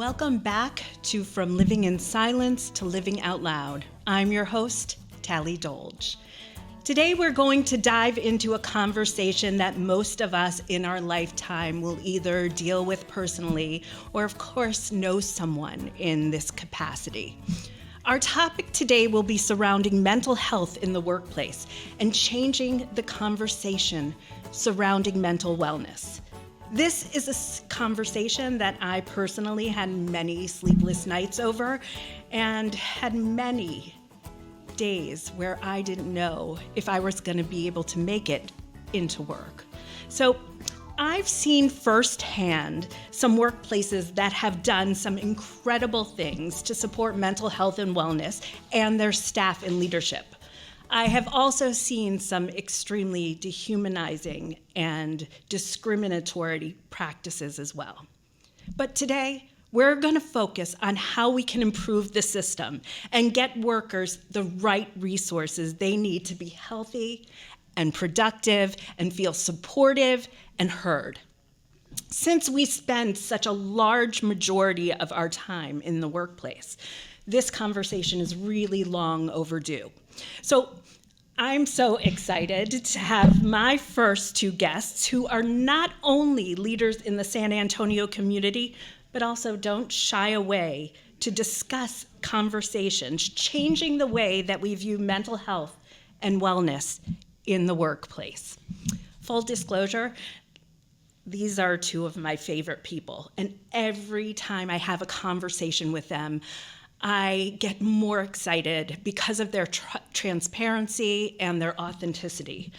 Welcome back to From Living in Silence to Living Out Loud. I'm your host, Talli Dolge. Today we're going to dive into a conversation that most of us in our lifetime will either deal with personally or, of course, know someone in this capacity. Our topic today will be surrounding mental health in the workplace and changing the conversation surrounding mental wellness. This is a conversation that I personally had many sleepless nights over and had many days where I didn't know if I was going to be able to make it into work. So I've seen firsthand some workplaces that have done some incredible things to support mental health and wellness and their staff and leadership. I have also seen some extremely dehumanizing and discriminatory practices as well. But today, we're going to focus on how we can improve the system and get workers the right resources they need to be healthy and productive and feel supportive and heard. Since we spend such a large majority of our time in the workplace, this conversation is really long overdue. So I'm so excited to have my first two guests who are not only leaders in the San Antonio community, but also don't shy away to discuss conversations, changing the way that we view mental health and wellness in the workplace. Full disclosure, these are two of my favorite people, and every time I have a conversation with them, I get more excited because of their transparency and their authenticity.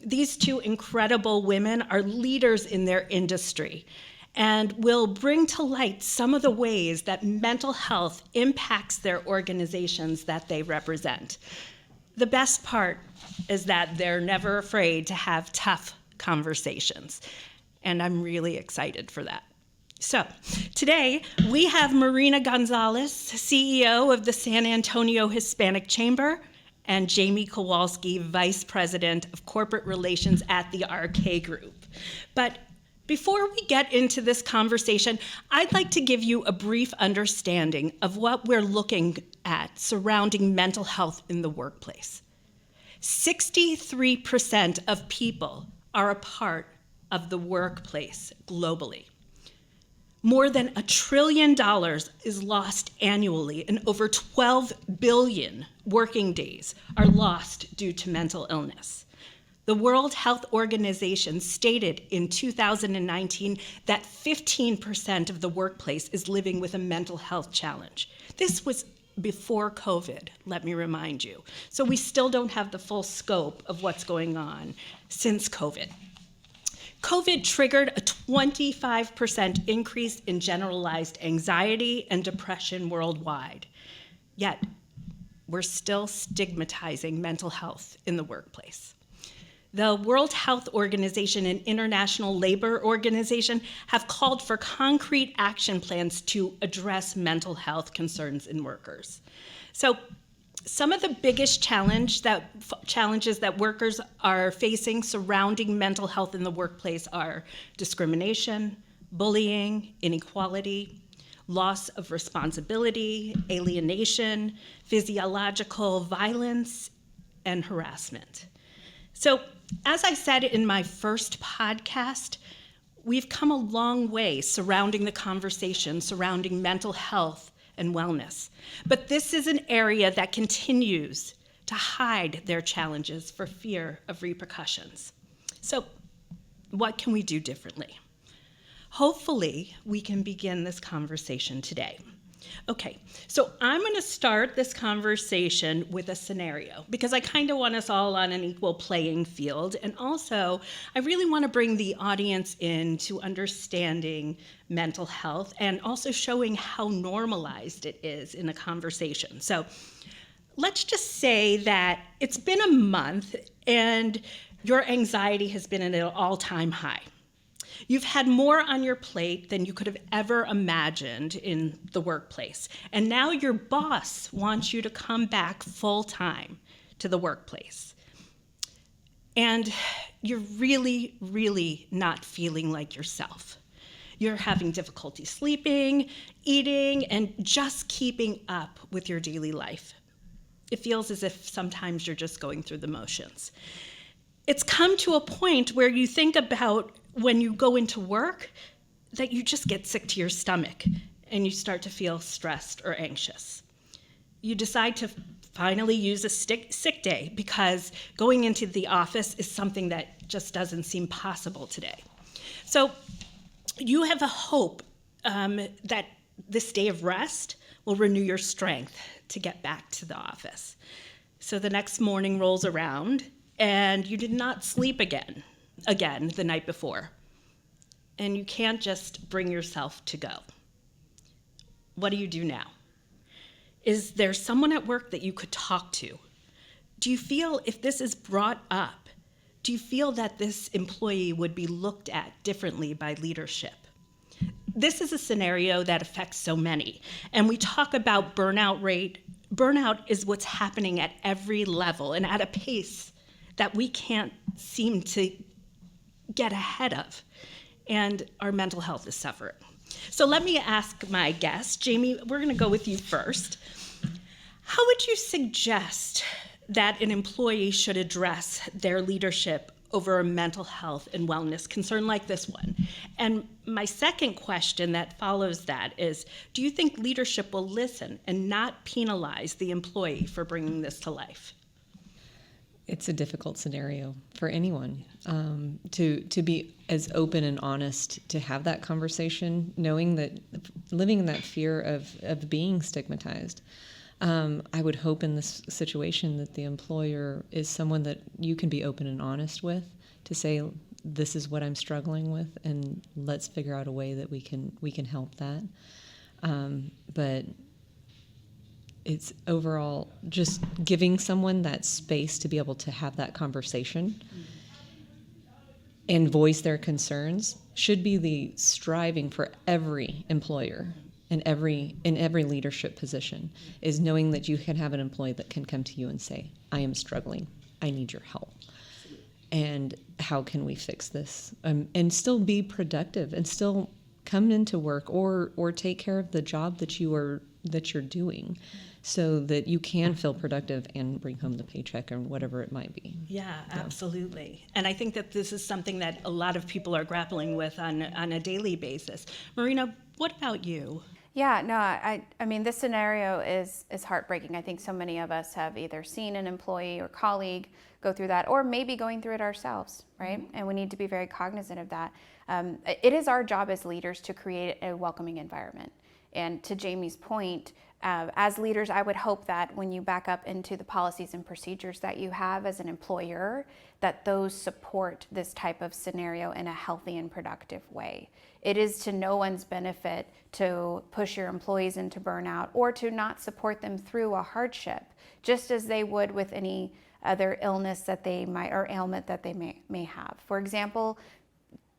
These two incredible women are leaders in their industry and will bring to light some of the ways that mental health impacts their organizations that they represent. The best part is that they're never afraid to have tough conversations, and I'm really excited for that. So today we have Marina Gonzalez, CEO of the San Antonio Hispanic Chamber, and Jamie Kowalski, Vice President of Corporate Relations at the RK Group. But before we get into this conversation, I'd like to give you a brief understanding of what we're looking at surrounding mental health in the workplace. 63% of people are a part of the workplace globally. More than $1 trillion is lost annually, and over 12 billion working days are lost due to mental illness. The World Health Organization stated in 2019 that 15% of the workplace is living with a mental health challenge. This was before COVID, let me remind you. So we still don't have the full scope of what's going on since COVID. COVID triggered a 25% increase in generalized anxiety and depression worldwide. Yet, we're still stigmatizing mental health in the workplace. The World Health Organization and International Labor Organization have called for concrete action plans to address mental health concerns in workers. So, some of the biggest challenges that workers are facing surrounding mental health in the workplace are discrimination, bullying, inequality, loss of responsibility, alienation, physiological violence, and harassment. So, as I said in my first podcast, we've come a long way surrounding the conversation surrounding mental health and wellness. But this is an area that continues to hide their challenges for fear of repercussions. So, what can we do differently? Hopefully, we can begin this conversation today. Okay, so I'm going to start this conversation with a scenario because I kind of want us all on an equal playing field, and also I really want to bring the audience into understanding mental health and also showing how normalized it is in a conversation. So let's just say that it's been a month and your anxiety has been at an all-time high. You've had more on your plate than you could have ever imagined in the workplace. And now your boss wants you to come back full-time to the workplace. And you're really, really not feeling like yourself. You're having difficulty sleeping, eating, and just keeping up with your daily life. It feels as if sometimes you're just going through the motions. It's come to a point where you think about when you go into work that you just get sick to your stomach and you start to feel stressed or anxious. You decide to finally use a sick day because going into the office is something that just doesn't seem possible today. So you have a hope that this day of rest will renew your strength to get back to the office. So the next morning rolls around and you did not sleep again the night before. And you can't just bring yourself to go. What do you do now? Is there someone at work that you could talk to? Do you feel if this is brought up, do you feel that this employee would be looked at differently by leadership? This is a scenario that affects so many. And we talk about burnout rate. Burnout is what's happening at every level and at a pace that we can't seem to get ahead of. And our mental health is suffering. So let me ask my guest, Jamie, we're going to go with you first. How would you suggest that an employee should address their leadership over a mental health and wellness concern like this one? And my second question that follows that is, do you think leadership will listen and not penalize the employee for bringing this to life? It's a difficult scenario for anyone to be as open and honest, to have that conversation, knowing that living in that fear of being stigmatized. I would hope in this situation that the employer is someone that you can be open and honest with, to say, this is what I'm struggling with, and let's figure out a way that we can help that. But it's overall just giving someone that space to be able to have that conversation and voice their concerns should be the striving for every employer in every leadership position, is knowing that you can have an employee that can come to you and say, I am struggling, I need your help. And how can we fix this? And still be productive and still come into work or take care of the job that you're doing, so that you can feel productive and bring home the paycheck or whatever it might be. Yeah, absolutely. And I think that this is something that a lot of people are grappling with on a daily basis. Marina, what about you? Yeah, no, I mean, this scenario is heartbreaking. I think so many of us have either seen an employee or colleague go through that, or maybe going through it ourselves, right? Mm-hmm. And we need to be very cognizant of that. It is our job as leaders to create a welcoming environment. And to Jamie's point, as leaders, I would hope that when you back up into the policies and procedures that you have as an employer, that those support this type of scenario in a healthy and productive way. It is to no one's benefit to push your employees into burnout or to not support them through a hardship, just as they would with any other illness that they might, or ailment that they may have. For example,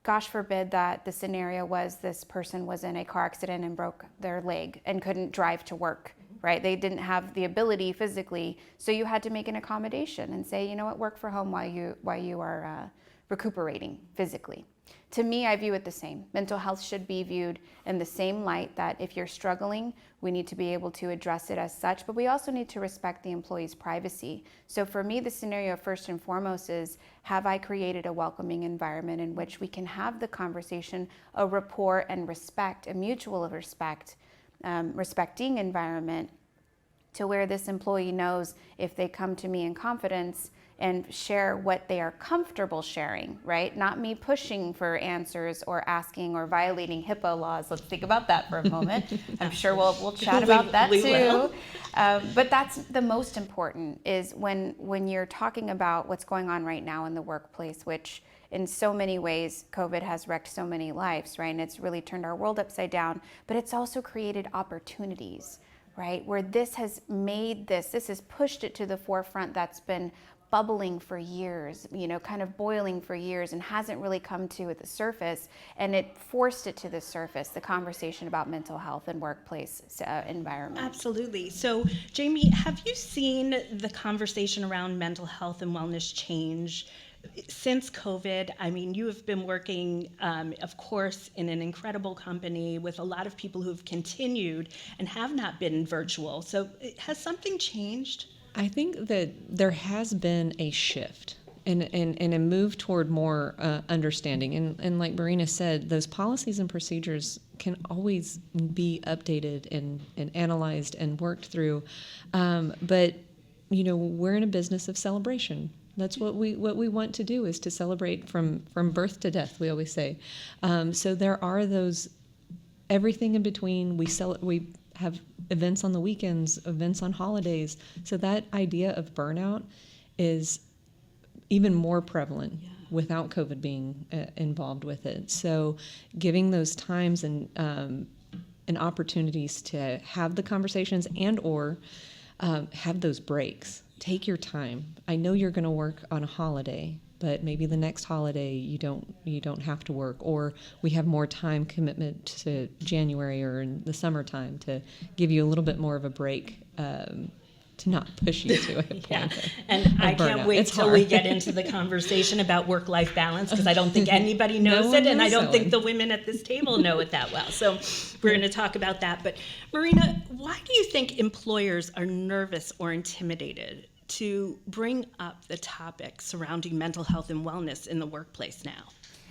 gosh forbid that the scenario was this person was in a car accident and broke their leg and couldn't drive to work, right? They didn't have the ability physically, so you had to make an accommodation and say, you know what, work from home while you are recuperating physically. To me, I view it the same. Mental health should be viewed in the same light, that if you're struggling, we need to be able to address it as such, but we also need to respect the employee's privacy. So for me, the scenario first and foremost is, have I created a welcoming environment in which we can have the conversation, a rapport and respect, a mutual respect, respecting environment, to where this employee knows if they come to me in confidence and share what they are comfortable sharing, right? Not me pushing for answers or asking or violating HIPAA laws. Let's think about that for a moment. I'm sure we'll chat about that too. But that's the most important, is when you're talking about what's going on right now in the workplace, which in so many ways, COVID has wrecked so many lives, right? And it's really turned our world upside down, but it's also created opportunities, right? Where this has made this has pushed it to the forefront, that's been bubbling for years, kind of boiling for years, and hasn't really come to the surface, and it forced it to the surface, the conversation about mental health and workplace environment. Absolutely. So, Jamie, have you seen the conversation around mental health and wellness change since COVID, I mean, you have been working, of course, in an incredible company with a lot of people who've continued and have not been virtual. So has something changed? I think that there has been a shift and a move toward more understanding. And like Marina said, those policies and procedures can always be updated and analyzed and worked through. But, we're in a business of celebration. That's what we want to do, is to celebrate from birth to death, we always say. So there are those, everything in between. We have events on the weekends, events on holidays. So that idea of burnout is even more prevalent without COVID being involved with it. So giving those times and opportunities to have the conversations and/or have those breaks. Take your time. I know you're going to work on a holiday, but maybe the next holiday you don't have to work, or we have more time commitment to January or in the summertime to give you a little bit more of a break, to not push you to a point and I can't burnout. wait It's till hard. we get into the conversation about work-life balance, because I don't think anybody knows it, and I don't think the women at this table know it that well. So we're going to talk about that. But Marina, why do you think employers are nervous or intimidated to bring up the topic surrounding mental health and wellness in the workplace now?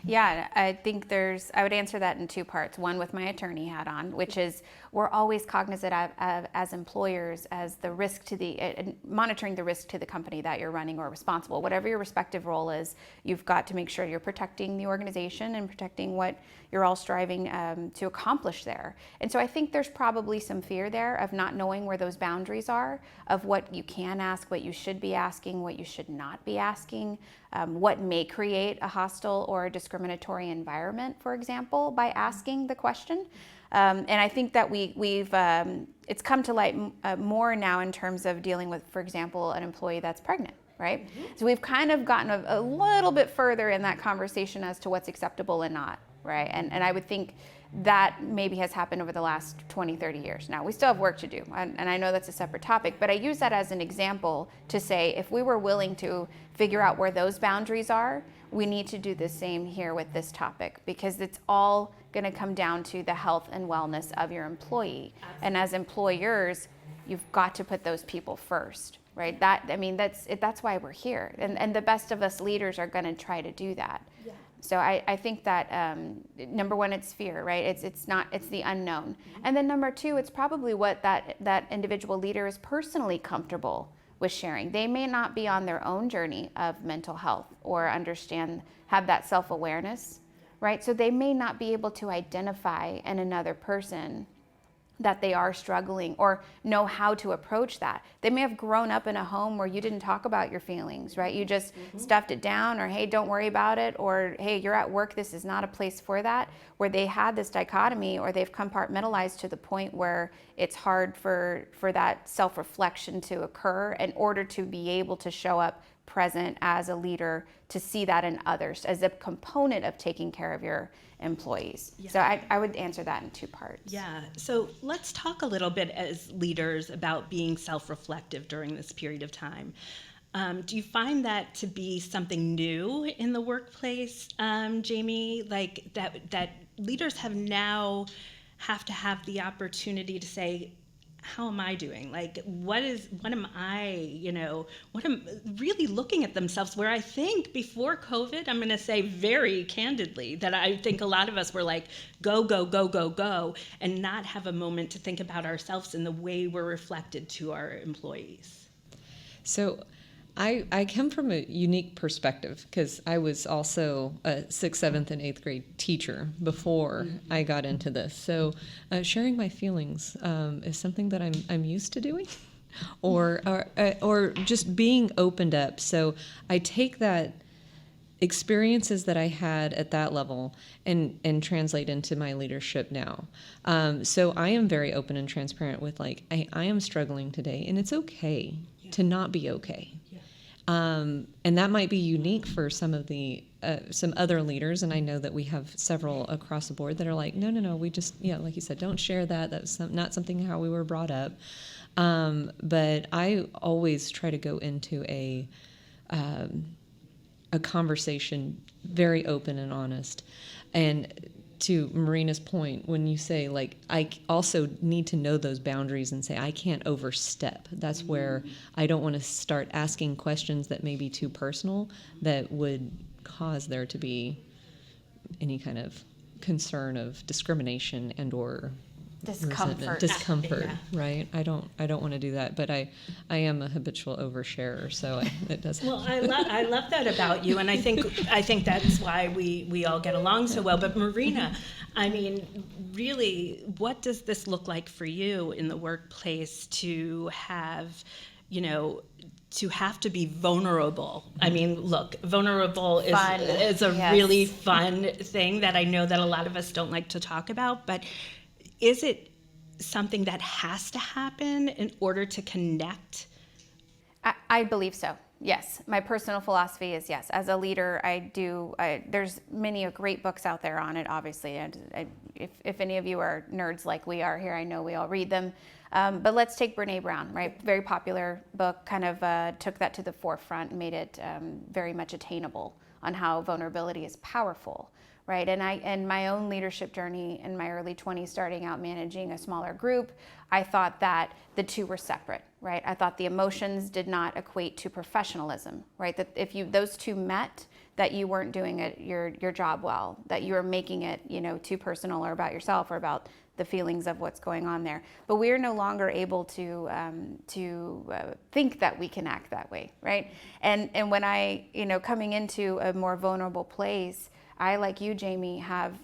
Yeah, I think I would answer that in two parts. One with my attorney hat on, which is we're always cognizant of, as employers, as the risk to monitoring the risk to the company that you're running or responsible. Whatever your respective role is, you've got to make sure you're protecting the organization and protecting what you're all striving to accomplish there. And so I think there's probably some fear there of not knowing where those boundaries are, of what you can ask, what you should be asking, what you should not be asking, what may create a hostile or a discriminatory environment, for example, by asking the question. And I think that it's come to light more now in terms of dealing with, for example, an employee that's pregnant, right? Mm-hmm. So we've kind of gotten a little bit further in that conversation as to what's acceptable and not, right? And I would think that maybe has happened over the last 20, 30 years. Now, we still have work to do, and I know that's a separate topic, but I use that as an example to say if we were willing to figure out where those boundaries are, we need to do the same here with this topic, because it's all going to come down to the health and wellness of your employee. Absolutely. And as employers, you've got to put those people first, right? That's why we're here, and the best of us leaders are going to try to do that. Yeah. So I think that number one, it's fear, right? It's the unknown. Mm-hmm. And then number two, it's probably what that individual leader is personally comfortable with sharing. They may not be on their own journey of mental health or have that self-awareness, right? So they may not be able to identify in another person that they are struggling or know how to approach that. They may have grown up in a home where you didn't talk about your feelings, right? You just stuffed it down, or hey, don't worry about it, or hey, you're at work, this is not a place for that, where they had this dichotomy, or they've compartmentalized to the point where it's hard for that self-reflection to occur in order to be able to show up present as a leader, to see that in others as a component of taking care of your employees. Yeah. So I would answer that in two parts. Yeah. So let's talk a little bit as leaders about being self-reflective during this period of time. Do you find that to be something new in the workplace, Jamie? Like that leaders have to have the opportunity to say, how am I doing? Like, what am I, what am really looking at themselves, where I think before COVID, I'm going to say very candidly that I think a lot of us were like, go, go, go, go, go, and not have a moment to think about ourselves in the way we're reflected to our employees. So I come from a unique perspective, because I was also a 6th, 7th, and 8th grade teacher before I got into this. So sharing my feelings is something that I'm used to doing, or just being opened up. So I take that experiences that I had at that level and translate into my leadership now. So I am very open and transparent with, like, I am struggling today, and it's okay to not be okay. And that might be unique for some other leaders, and I know that we have several across the board that are like, no, we just, like you said, don't share that. That's not something how we were brought up. But I always try to go into a conversation very open and honest. And to Marina's point, when you say, like, I also need to know those boundaries and say, I can't overstep. That's where I don't want to start asking questions that may be too personal that would cause there to be any kind of concern of discrimination and or discomfort, right? I don't want to do that, but I am a habitual oversharer, so it does. Well, I love that about you, and I think that's why we all get along so well. But Marina, I mean, really, what does this look like for you in the workplace to have, to have to be vulnerable? I mean, look, vulnerable is a really fun thing that I know that a lot of us don't like to talk about, but is it something that has to happen in order to connect? I believe so. Yes. My personal philosophy is yes. As a leader, there's many great books out there on it, obviously. And if any of you are nerds like we are here, I know we all read them. But let's take Brene Brown, right? Very popular book, kind of took that to the forefront and made it very much attainable on how vulnerability is powerful. Right, and my own leadership journey in my early 20s, starting out managing a smaller group, I thought that the two were separate, right? I thought the emotions did not equate to professionalism, right? That if those two met, that you weren't doing your job well, that you were making it, too personal or about yourself or about the feelings of what's going on there. But we are no longer able to think that we can act that way, right? And when I, coming into a more vulnerable place, I, like you, Jamie, have,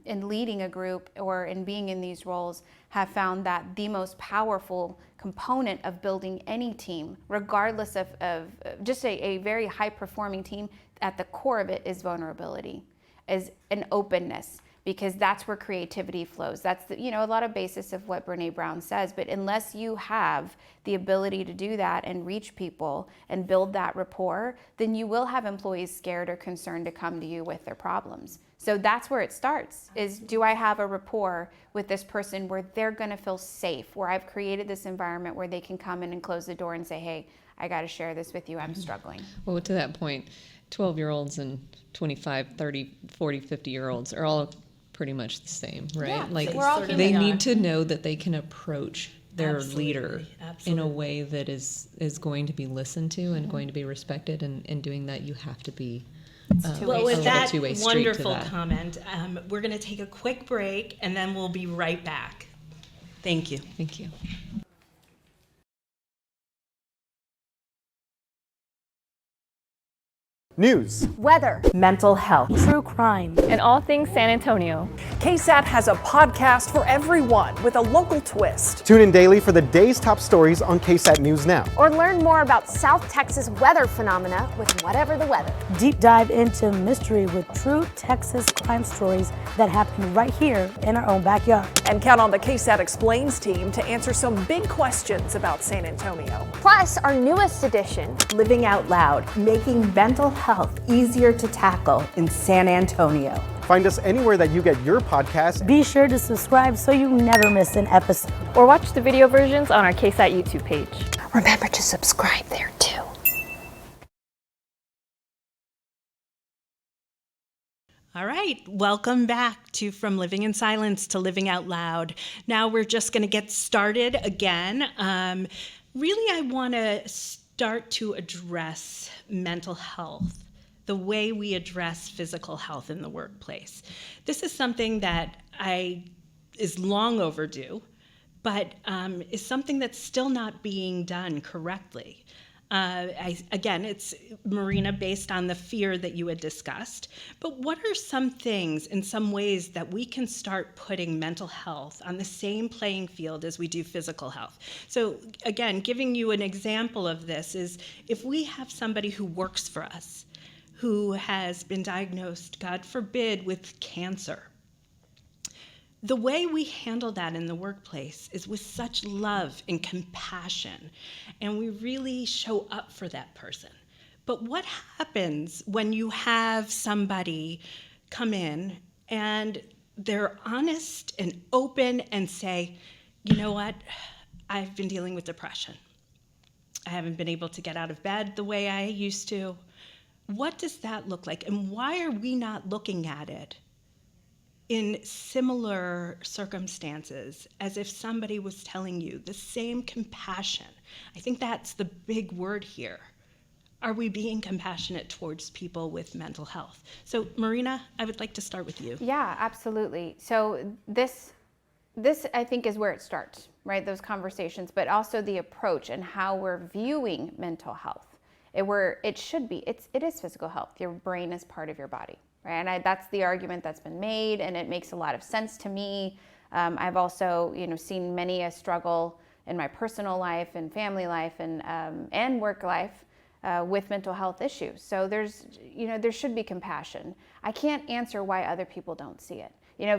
in leading a group or in being in these roles, have found that the most powerful component of building any team, regardless of just a very high-performing team, at the core of it is vulnerability, is an openness, because that's where creativity flows. That's a lot of basis of what Brene Brown says, but unless you have the ability to do that and reach people and build that rapport, then you will have employees scared or concerned to come to you with their problems. So that's where it starts, is do I have a rapport with this person where they're gonna feel safe, where I've created this environment where they can come in and close the door and say, hey, I gotta share this with you, I'm struggling. Well, to that point, 12-year-olds and 25, 30, 40, 50-year-olds are all pretty much the same, right? Yeah, like we're all they need to know that they can approach their leader Absolutely. in a way that is going to be listened to and going to be respected, and in doing that you have to be well, with that two-way street wonderful to that. comment, we're going to take a quick break and then we'll be right back. Thank you. Thank you. News, weather, mental health, true crime, and all things San Antonio. KSAT has a podcast for everyone with a local twist. Tune in daily for the day's top stories on KSAT News Now. Or learn more about South Texas weather phenomena with Whatever the Weather. Deep dive into mystery with true Texas crime stories that happen right here in our own backyard. And count on the KSAT Explains team to answer some big questions about San Antonio. Plus, our newest edition, Living Out Loud, making mental health easier to tackle in San Antonio. Find us anywhere that you get your podcast. Be sure to subscribe so you never miss an episode. Or watch the video versions on our KSAT YouTube page. Remember to subscribe there too. All right, welcome back to From Living in Silence to Living Out Loud. Now we're just going to get started again. Really, I want to start to address mental health, the way we address physical health in the workplace. This is something that is long overdue, but is something that's still not being done correctly. Again, it's, Marina, based on the fear that you had discussed, but what are some things, in some ways, that we can start putting mental health on the same playing field as we do physical health? So again, giving you an example of this is, if we have somebody who works for us, who has been diagnosed, God forbid, with cancer, the way we handle that in the workplace is with such love and compassion, and we really show up for that person. But what happens when you have somebody come in and they're honest and open and say, you know what, I've been dealing with depression. I haven't been able to get out of bed the way I used to. what does that look like? And why are we not looking at it in similar circumstances as if somebody was telling you the same compassion? I think that's the big word here. Are we being compassionate towards people with mental health? So Marina, I would like to start with you. Yeah, absolutely. So this I think is where it starts, right? Those conversations, but also the approach and how we're viewing mental health. It should be, it is physical health. Your brain is part of your body, right? And that's the argument that's been made, and it makes a lot of sense to me. I've also, seen many a struggle in my personal life and family life and work life with mental health issues. So there should be compassion. I can't answer why other people don't see it.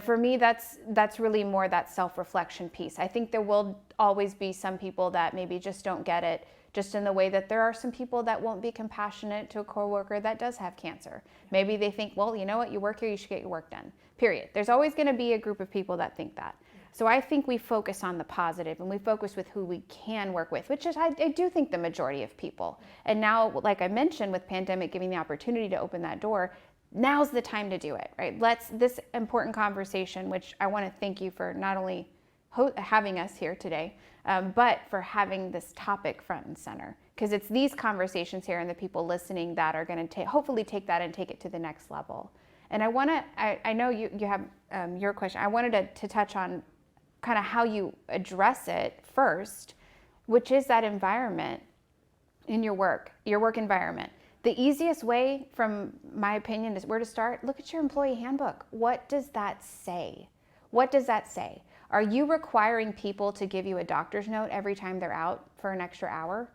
For me, that's really more that self-reflection piece. I think there will always be some people that maybe just don't get it, just in the way that there are some people that won't be compassionate to a coworker that does have cancer. Maybe they think, well, you know what, you work here, you should get your work done, period. There's always going to be a group of people that think that. So I think we focus on the positive, and we focus with who we can work with, which is, I do think, the majority of people. And now, like I mentioned, with pandemic giving the opportunity to open that door, now's the time to do it, right? This important conversation, which I want to thank you for not only having us here today, but for having this topic front and center. Because it's these conversations here and the people listening that are going to hopefully take that and take it to the next level. And I know you have your question. I wanted to touch on kind of how you address it first, which is that environment in your work environment. The easiest way, from my opinion, is where to start. Look at your employee handbook. What does that say? What does that say? Are you requiring people to give you a doctor's note every time they're out for an extra hour?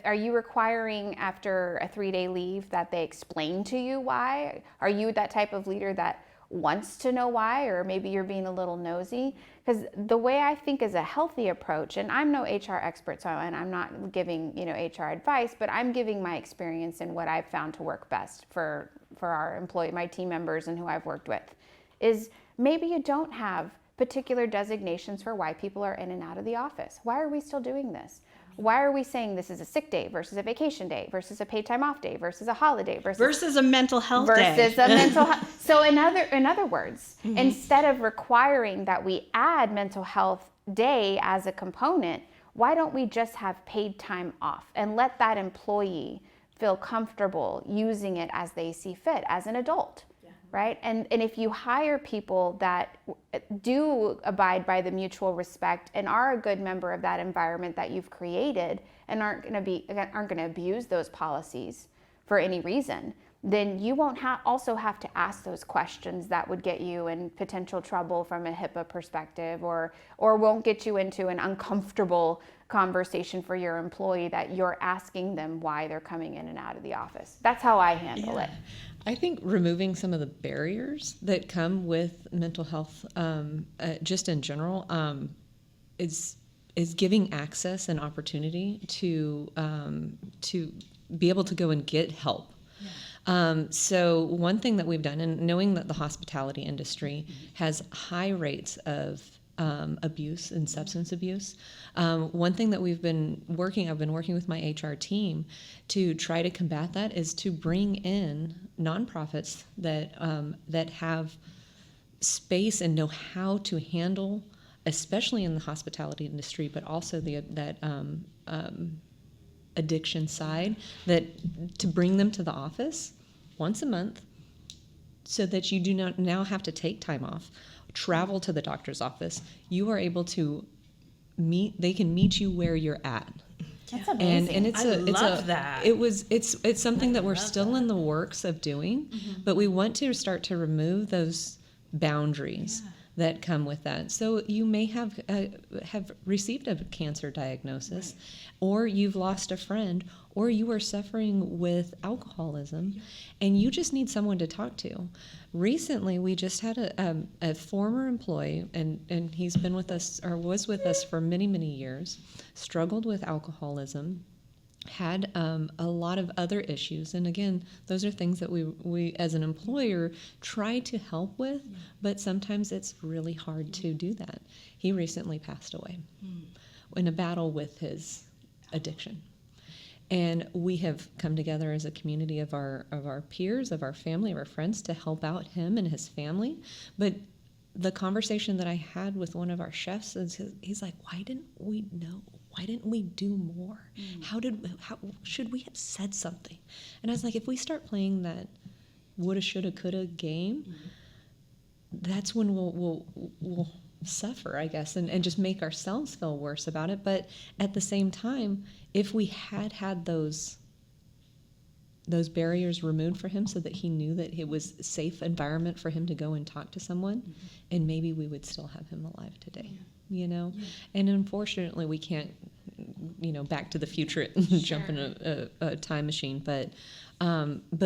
Are you requiring after a 3-day leave that they explain to you why? Are you that type of leader that wants to know why, or maybe you're being a little nosy? Because the way I think is a healthy approach, and I'm no HR expert, and I'm not giving HR advice, but I'm giving my experience and what I've found to work best for my team members and who I've worked with, is maybe you don't have particular designations for why people are in and out of the office. Why are we still doing this? Why are we saying this is a sick day versus a vacation day versus a paid time off day versus a holiday versus a mental health day? Versus a mental health. So in other words, instead of requiring that we add mental health day as a component, why don't we just have paid time off and let that employee feel comfortable using it as they see fit as an adult? Right? And if you hire people that do abide by the mutual respect and are a good member of that environment that you've created and aren't going to abuse those policies for any reason, then you won't also have to ask those questions that would get you in potential trouble from a HIPAA perspective, or won't get you into an uncomfortable conversation for your employee that you're asking them why they're coming in and out of the office. That's how I handle it. I think removing some of the barriers that come with mental health, just in general, is giving access and opportunity to be able to go and get help. So one thing that we've done, and knowing that the hospitality industry has high rates of abuse and substance abuse, one thing that I've been working with my HR team to try to combat that is to bring in nonprofits that have space and know how to handle, especially in the hospitality industry, but also that addiction side, that to bring them to the office once a month so that you do not now have to take time off, travel to the doctor's office. You are able to they can meet you where you're at. That's amazing. And it's that. It's something that we're still in the works of doing, but we want to start to remove those boundaries that come with that. So you may have received a cancer diagnosis, or you've lost a friend, or you are suffering with alcoholism, and you just need someone to talk to. Recently, we just had a former employee, and he's been with us, or was with us for many, many years, struggled with alcoholism, had a lot of other issues. And again, those are things that we as an employer try to help with, but sometimes it's really hard to do that. He recently passed away in a battle with his addiction. And we have come together as a community of our peers, of our family, of our friends to help out him and his family. But the conversation that I had with one of our chefs is he's like, why didn't we know? Why didn't we do more? How should we have said something? And I was like, if we start playing that woulda, shoulda, coulda game, that's when we'll suffer, I guess, and just make ourselves feel worse about it. But at the same time, if we had those barriers removed for him so that he knew that it was a safe environment for him to go and talk to someone, and maybe we would still have him alive today, you know? And unfortunately, we can't, back to the future and jump in a time machine, but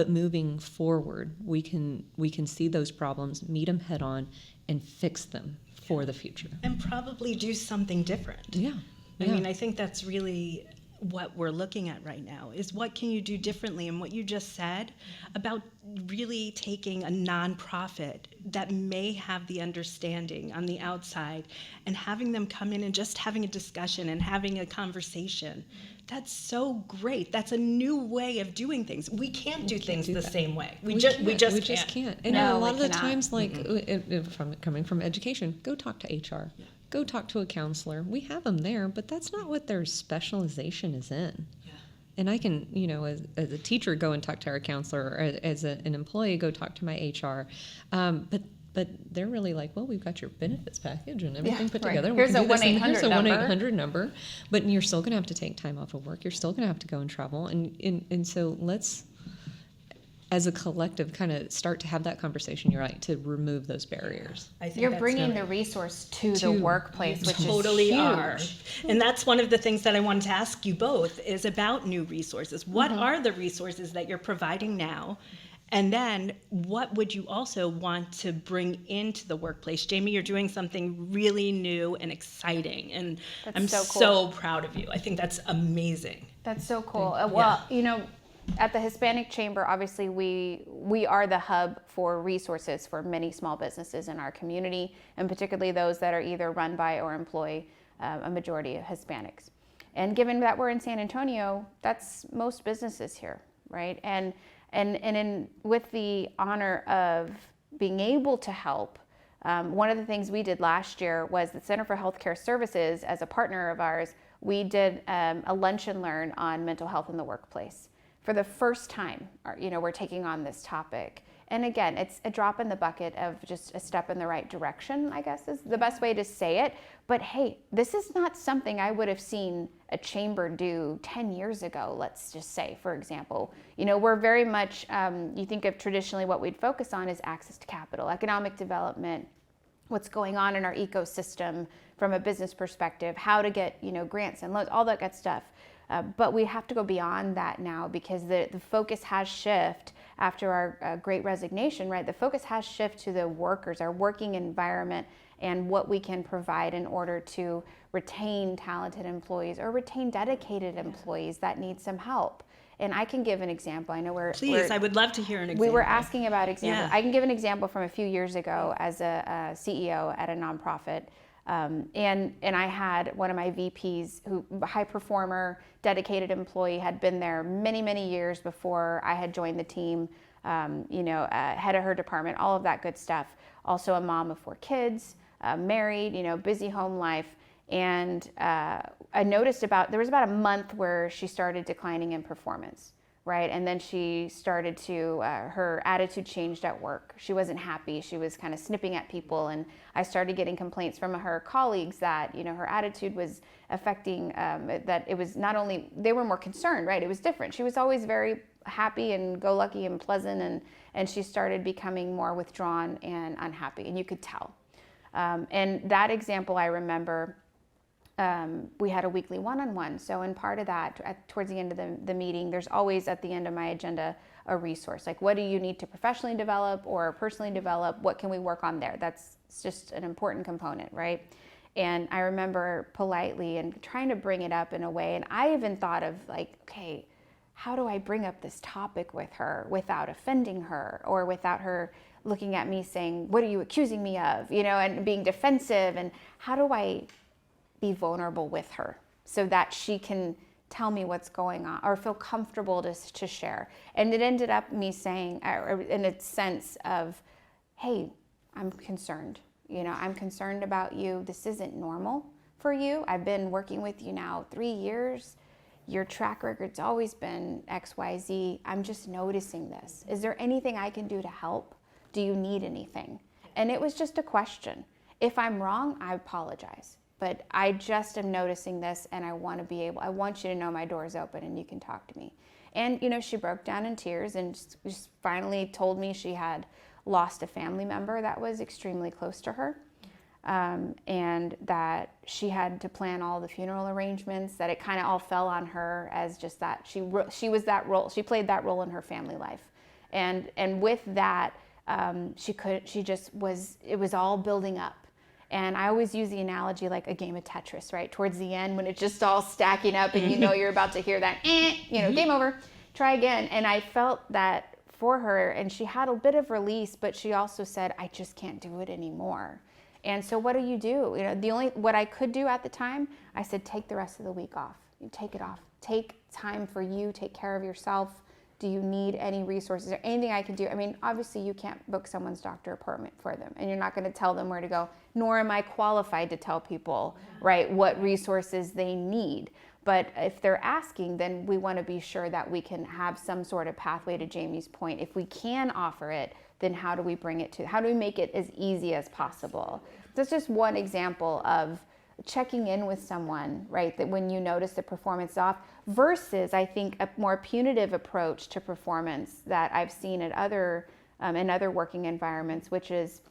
moving forward, we can see those problems, meet them head on, and fix them for the future. And probably do something different. Yeah. I mean, I think that's really what we're looking at right now is what can you do differently, and what you just said about really taking a nonprofit that may have the understanding on the outside and having them come in and just having a discussion and having a conversation. That's so great. That's a new way of doing things. We can't do things the same way. We just can't. And No, a lot of the cannot. times, like coming from education, go talk to HR. Go talk to a counselor. We have them there, but that's not what their specialization is in. Yeah. And I can, as a teacher, go and talk to our counselor, or as an employee, go talk to my HR. But they're really like, well, we've got your benefits package and everything put together. Here's a 1-800 Here's a number. 1-800 number. But you're still going to have to take time off of work. You're still going to have to go and travel. And so let's, as a collective, kind of start to have that conversation, you're right, to remove those barriers. I think You're that's bringing really- the resource to the workplace, which totally is huge. are. And that's one of the things that I wanted to ask you both is about new resources. What are the resources that you're providing now? And then what would you also want to bring into the workplace? Jamie, you're doing something really new and exciting, and That's I'm so so cool. proud of you. I think that's amazing. That's so cool. Well, at the Hispanic Chamber, obviously we are the hub for resources for many small businesses in our community, and particularly those that are either run by or employ a majority of Hispanics. And given that we're in San Antonio, that's most businesses here, right? And with the honor of being able to help, one of the things we did last year was the Center for Healthcare Services, as a partner of ours, we did a lunch and learn on mental health in the workplace. For the first time, we're taking on this topic. And again, it's a drop in the bucket of just a step in the right direction, I guess is the best way to say it. But hey, this is not something I would have seen a chamber do 10 years ago, let's just say, for example. We're very much, you think of traditionally what we'd focus on is access to capital, economic development, what's going on in our ecosystem from a business perspective, how to get, grants and loans, all that good stuff. But we have to go beyond that now because the focus has shifted after our great resignation, right? The focus has shifted to the workers, our working environment, and what we can provide in order to retain talented employees or retain dedicated employees that need some help. And I can give an example. I know Please, I would love to hear an example. We were asking about examples. Yeah. I can give an example from a few years ago as a CEO at a nonprofit. And I had one of my VPs, who high performer, dedicated employee, had been there many, many years before I had joined the team, head of her department, all of that good stuff. Also a mom of 4 kids, married, busy home life. And I noticed there was about a month where she started declining in performance. Right, and then she started to, her attitude changed at work. She wasn't happy. She was kind of snipping at people, and I started getting complaints from her colleagues that, her attitude was affecting, that it was not only, they were more concerned, right? It was different. She was always very happy and go-lucky and pleasant, and she started becoming more withdrawn and unhappy, and you could tell. And that example, I remember, we had a weekly one-on-one. So in part of that, towards the end of the meeting, there's always at the end of my agenda a resource. Like, what do you need to professionally develop or personally develop? What can we work on there? That's just an important component, right? And I remember politely and trying to bring it up in a way. And I even thought of like, okay, how do I bring up this topic with her without offending her or without her looking at me saying, what are you accusing me of? And being defensive. And how do I be vulnerable with her so that she can tell me what's going on or feel comfortable to share. And it ended up me saying, in a sense of, hey, I'm concerned. I'm concerned about you. This isn't normal for you. I've been working with you now 3 years. Your track record's always been XYZ. I'm just noticing this. Is there anything I can do to help? Do you need anything? And it was just a question. If I'm wrong, I apologize. But I just am noticing this, and I want you to know my door is open and you can talk to me. And, she broke down in tears and just finally told me she had lost a family member that was extremely close to her. And that she had to plan all the funeral arrangements, that it kind of all fell on her as just that she was that role. She played that role in her family life. And with that, it was all building up. And I always use the analogy like a game of Tetris, right? Towards the end, when it's just all stacking up and you're about to hear that, game over, try again. And I felt that for her, and she had a bit of release, but she also said, I just can't do it anymore. And so what do? What I could do at the time, I said, take the rest of the week off. You take it off. Take time for you, take care of yourself. Do you need any resources or anything I can do? I mean, obviously you can't book someone's doctor appointment for them, and you're not going to tell them where to go, nor am I qualified to tell people, right, what resources they need. But if they're asking, then we want to be sure that we can have some sort of pathway, to Jamie's point. If we can offer it, then how do we make it as easy as possible? That's just one example of checking in with someone, right, that when you notice the performance is off, versus I think a more punitive approach to performance that I've seen at in other working environments, which is,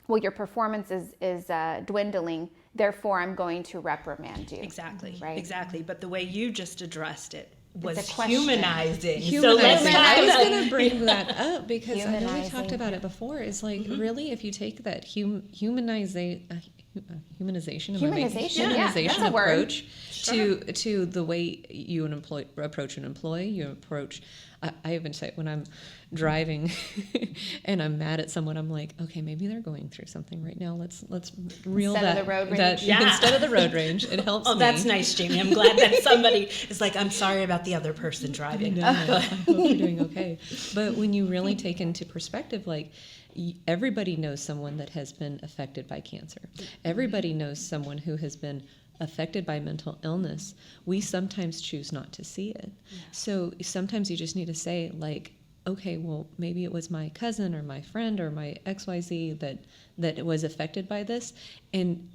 well, your performance is dwindling, therefore I'm going to reprimand you. Exactly, right? Exactly. But the way you just addressed it was It's a question. humanizing. So let's talk I was about going to bring that up because I know we Humanizing. talked about it before. Is like, really, if you take that humanization that's a word. approach to the way you approach an employee, you approach. I even say when I'm driving and I'm mad at someone, I'm like, okay, maybe they're going through something right now. Let's reel Instead that of the road rage. instead of the road rage. It helps. Oh, me. that's nice, Jamie. I'm glad that somebody is like, I'm sorry about the other person driving. I hope you're doing okay. But when you really take into perspective, like, everybody knows someone that has been affected by cancer. Everybody knows someone who has been affected by mental illness. We sometimes choose not to see it. Yeah. So sometimes you just need to say, like, okay, well, maybe it was my cousin or my friend or my XYZ that was affected by this, and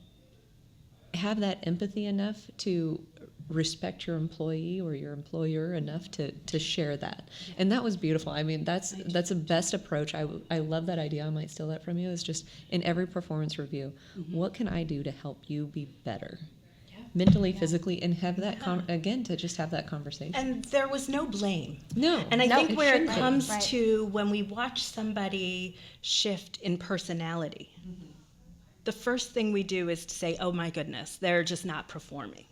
have that empathy enough to respect your employee or your employer enough to share that. And that was beautiful. I mean, that's the best approach. I love that idea. I might steal that from you. Is just in every performance review, what can I do to help you be better? Mentally, physically, and have that to just have that conversation. And there was no blame. No. And I think where it comes Right. to when we watch somebody shift in personality, the first thing we do is to say, oh my goodness, they're just not performing.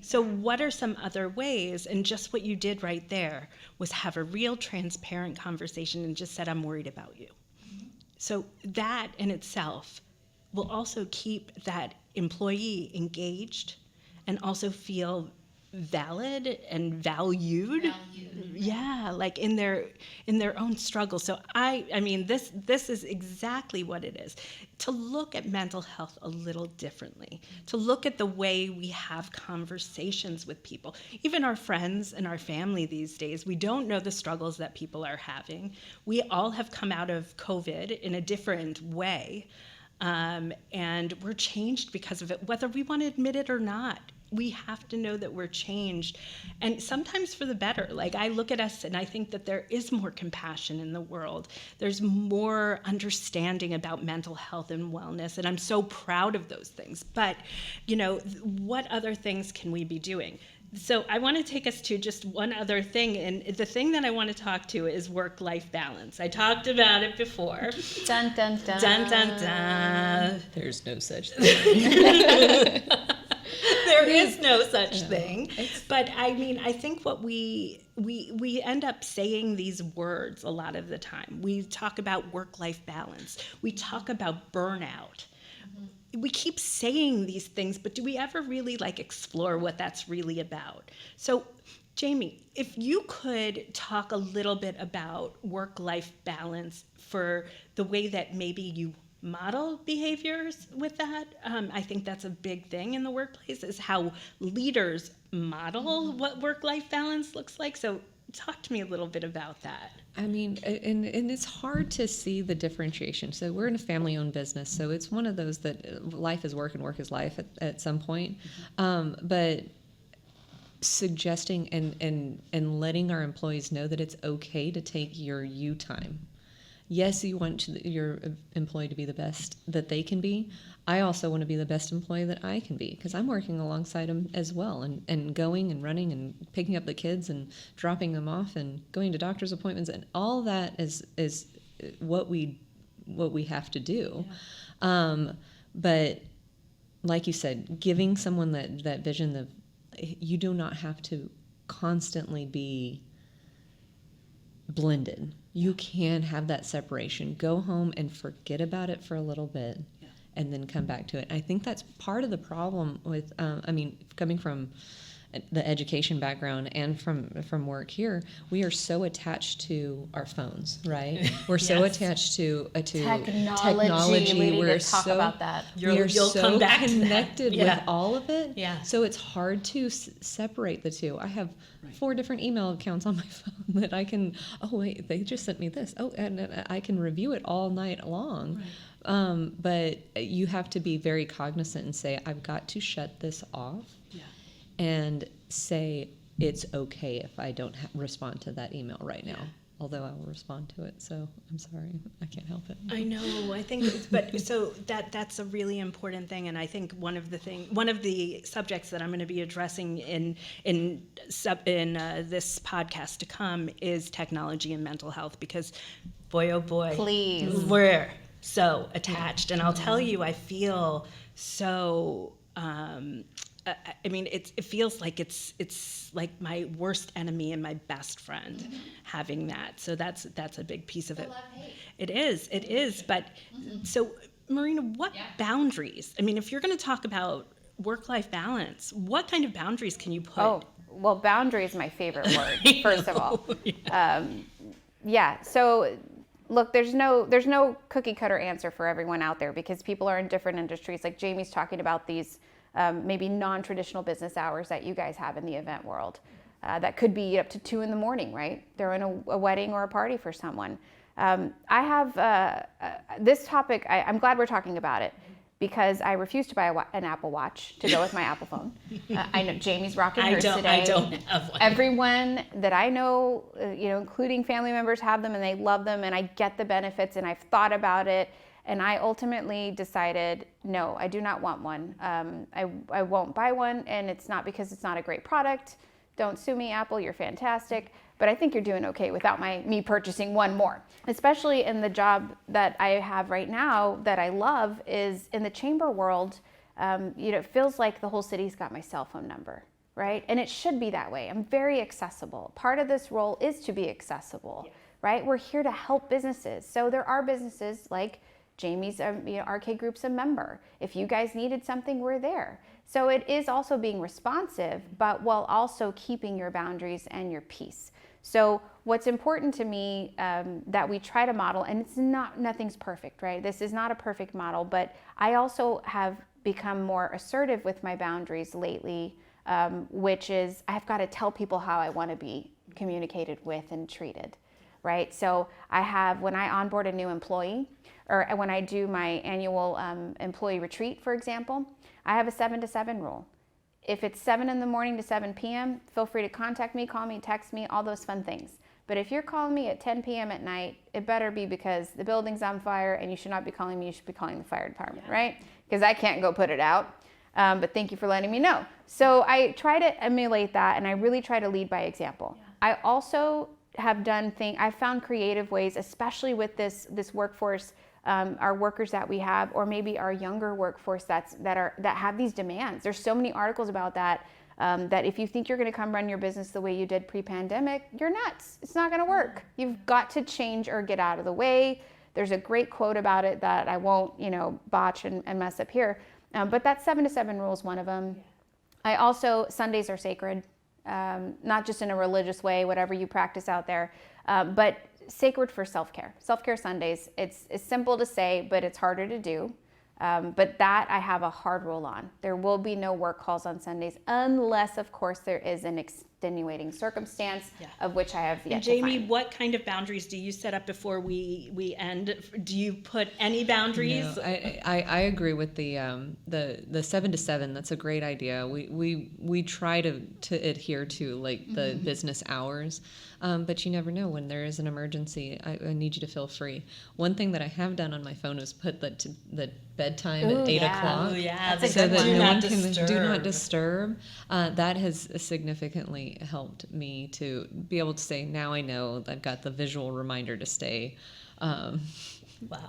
So what are some other ways? And just what you did right there was have a real transparent conversation and just said, I'm worried about you. So that in itself will also keep that employee engaged and also feel valid and valued. Yeah, like in their own struggle. So I mean this is exactly what it is. To look at mental health a little differently, to look at the way we have conversations with people, even our friends and our family these days. We don't know the struggles that people are having. We all have come out of COVID in a different way. And we're changed because of it, whether we want to admit it or not. We have to know that we're changed, and sometimes for the better. Like, I look at us and I think that there is more compassion in the world. There's more understanding about mental health and wellness, and I'm so proud of those things. But, what other things can we be doing? So I want to take us to just one other thing, and the thing that I want to talk to is work-life balance. I talked about it before. Dun, dun, dun. Dun, dun, dun. There's no such thing. There is no such thing. But I mean, I think what we end up saying these words a lot of the time. We talk about work-life balance. We talk about burnout. we keep saying these things, but do we ever really like explore what that's really about? So, Jamie, if you could talk a little bit about work-life balance for the way that maybe you model behaviors with that. I think that's a big thing in the workplace, is how leaders model what work-life balance looks like. So talk to me a little bit about that. I mean, and it's hard to see the differentiation. So we're in a family-owned business, so it's one of those that life is work and work is life at some point. But suggesting and letting our employees know that it's okay to take your you time. Yes, you want your employee to be the best that they can be. I also want to be the best employee that I can be, because I'm working alongside them as well, and going and running and picking up the kids and dropping them off and going to doctor's appointments, and all that is what we have to do. Yeah. But like you said, giving someone that vision of, you do not have to constantly be blended. You can have that separation. Go home and forget about it for a little bit, and then come back to it. I think that's part of the problem with, coming from the education background and from work here, we are so attached to our phones, right? We're so attached to technology. We need We're to talk about that. You'll so come back connected with all of it. Yeah. So it's hard to separate the two. I have 4 different email accounts on my phone that I can, oh wait, they just sent me this. Oh, and I can review it all night long. Right. But you have to be very cognizant and say, I've got to shut this off. Yeah. And say, it's okay if I don't respond to that email right now, although I will respond to it. So I'm sorry, I can't help it. I know. I think, but so that's a really important thing, and I think one of the subjects that I'm going to be addressing in this podcast to come is technology and mental health, because boy, oh boy, please, we're so attached, and I'll tell you, I feel so. It feels like it's like my worst enemy and my best friend, having that. So that's a big piece of it. It is. But so, Marina, what boundaries? I mean, if you're going to talk about work-life balance, what kind of boundaries can you put? Oh, well, boundary is my favorite word. First of all, So. Look, there's no cookie cutter answer for everyone out there, because people are in different industries. Like Jamie's talking about these maybe non-traditional business hours that you guys have in the event world. That could be up to 2 a.m, right? They're in a wedding or a party for someone. I have this topic, I'm glad we're talking about it, because I refuse to buy an Apple Watch to go with my Apple phone. I know Jamie's rocking hers today. I don't have one. Everyone that I know, including family members, have them and they love them, and I get the benefits, and I've thought about it, and I ultimately decided, no, I do not want one. I won't buy one, and it's not because it's not a great product. Don't sue me, Apple, you're fantastic. But I think you're doing okay without me purchasing one more. Especially in the job that I have right now that I love, is in the chamber world, it feels like the whole city's got my cell phone number, right? And it should be that way. I'm very accessible. Part of this role is to be accessible, right? We're here to help businesses. So there are businesses like Jamie's Arcade Group's a member. If you guys needed something, we're there. So it is also being responsive, but while also keeping your boundaries and your peace. So what's important to me that we try to model, and nothing's perfect, right? This is not a perfect model, but I also have become more assertive with my boundaries lately, which is I've got to tell people how I want to be communicated with and treated, right? So when I onboard a new employee, or when I do my annual employee retreat, for example, I have a 7 to 7 rule. If it's 7 a.m. to 7 p.m., feel free to contact me, call me, text me, all those fun things. But if you're calling me at 10 p.m. at night, it better be because the building's on fire, and you should not be calling me, you should be calling the fire department, right? Because I can't go put it out. But thank you for letting me know. So I try to emulate that, and I really try to lead by example. I also have I've found creative ways, especially with this workforce, our workers that we have, or maybe our younger workforce that have these demands. There's so many articles about that, that if you think you're going to come run your business the way you did pre-pandemic, you're nuts. It's not going to work. You've got to change or get out of the way. There's a great quote about it that I won't, botch and mess up here. But that 7 to 7 rule is one of them. I also, Sundays are sacred, not just in a religious way, whatever you practice out there, but sacred for self-care. Self-care Sundays, it's simple to say, but it's harder to do. But that I have a hard rule on. There will be no work calls on Sundays unless, of course, there is an extenuating circumstance of which I have yet to Jamie, find. what kind of boundaries do you set up before we end? Do you put any boundaries? No, I agree with the 7 to 7. That's a great idea. We try to adhere to like the business hours, but you never know when there is an emergency. I need you to feel free. One thing that I have done on my phone is put the bedtime at 8 o'clock. Oh, yeah. That's a So good that one. no one Do can not do not disturb. That has significantly helped me to be able to say, now I know I've got the visual reminder to stay. Wow.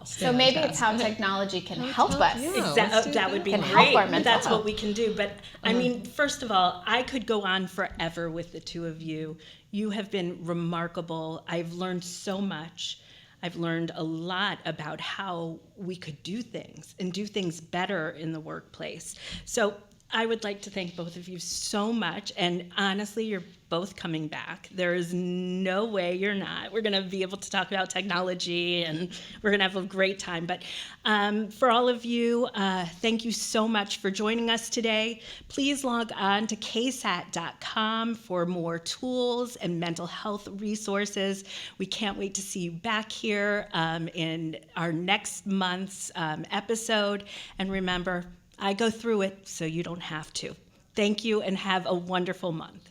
So maybe it's how technology can help us. That would be Can great. help our mental That's health. what we can do. But I mean, first of all, I could go on forever with the two of you. You have been remarkable. I've learned so much. I've learned a lot about how we could do things and do things better in the workplace. So I would like to thank both of you so much. And honestly, you're both coming back. There is no way you're not. We're going to be able to talk about technology and we're going to have a great time. But for all of you, thank you so much for joining us today. Please log on to ksat.com for more tools and mental health resources. We can't wait to see you back here in our next month's episode. And remember, I go through it so you don't have to. Thank you and have a wonderful month.